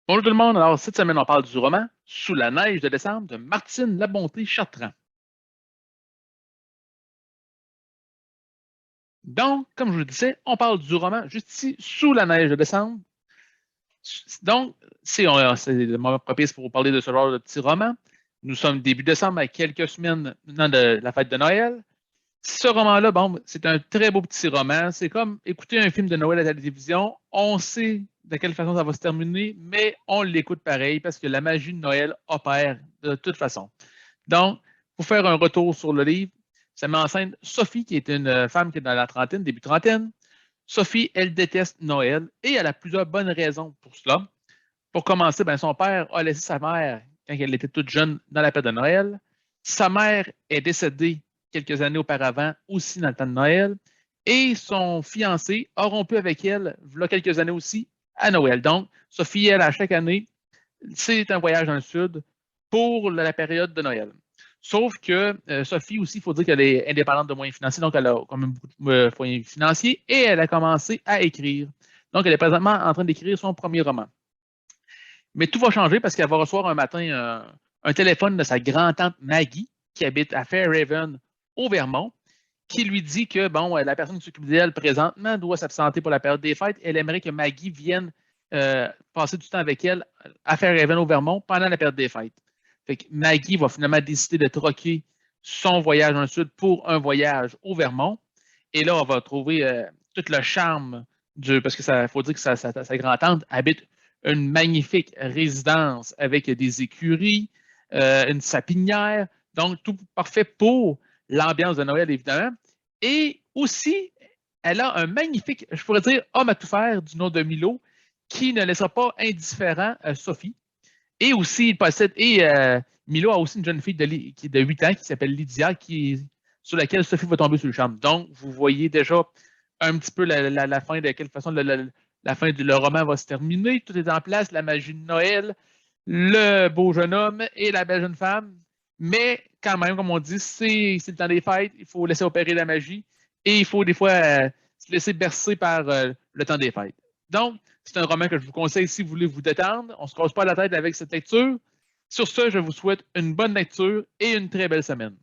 Bonjour tout le monde. Alors, cette semaine, on parle du roman Sous la neige de décembre de Martine Labonté-Chartrand. Donc, comme je vous le disais, on parle du roman juste ici, Sous la neige de décembre. Donc, c'est le moment propice pour vous parler de ce genre de petit roman. Nous sommes début décembre, à quelques semaines maintenant de la fête de Noël. Ce roman-là, bon, c'est un très beau petit roman. C'est comme écouter un film de Noël à la télévision. On sait de quelle façon ça va se terminer, mais on l'écoute pareil parce que la magie de Noël opère de toute façon. Donc, pour faire un retour sur le livre, ça met en scène Sophie, qui est une femme qui est dans la trentaine, début trentaine. Sophie, elle déteste Noël et elle a plusieurs bonnes raisons pour cela. Pour commencer, ben, son père a laissé sa mère quand elle était toute jeune dans la période de Noël. Sa mère est décédée quelques années auparavant, aussi dans le temps de Noël. Et son fiancé a rompu avec elle, il y a quelques années aussi, à Noël. Donc, Sophie, elle, à chaque année, c'est un voyage dans le sud pour la période de Noël. Sauf que Sophie aussi, il faut dire qu'elle est indépendante de moyens financiers, donc elle a quand même beaucoup de moyens financiers et elle a commencé à écrire. Donc, elle est présentement en train d'écrire son premier roman. Mais tout va changer parce qu'elle va recevoir un matin un téléphone de sa grand-tante Maggie, qui habite à Fairhaven, au Vermont, qui lui dit que bon, la personne qui s'occupe d'elle présentement doit s'absenter pour la période des fêtes. Elle aimerait que Maggie vienne passer du temps avec elle à Fairhaven, au Vermont, pendant la période des fêtes. Fait que Maggie va finalement décider de troquer son voyage dans le sud pour un voyage au Vermont. Et là, on va trouver tout le charme parce que ça faut dire que sa grand-tante habite une magnifique résidence avec des écuries, une sapinière, donc tout parfait pour l'ambiance de Noël, évidemment. Et aussi, elle a un magnifique, je pourrais dire, homme à tout faire du nom de Milo, qui ne laissera pas indifférent Sophie. Et aussi, il possède, et Milo a aussi une jeune fille qui est de 8 ans qui s'appelle Lydia, sur laquelle Sophie va tomber sur le charme. Donc, vous voyez déjà un petit peu la fin, de quelle façon la fin du roman va se terminer. Tout est en place, la magie de Noël, le beau jeune homme et la belle jeune femme. Mais quand même, comme on dit, c'est le temps des fêtes, il faut laisser opérer la magie et il faut des fois se laisser bercer par le temps des fêtes. Donc, c'est un roman que je vous conseille si vous voulez vous détendre. On ne se casse pas la tête avec cette lecture. Sur ce, je vous souhaite une bonne lecture et une très belle semaine.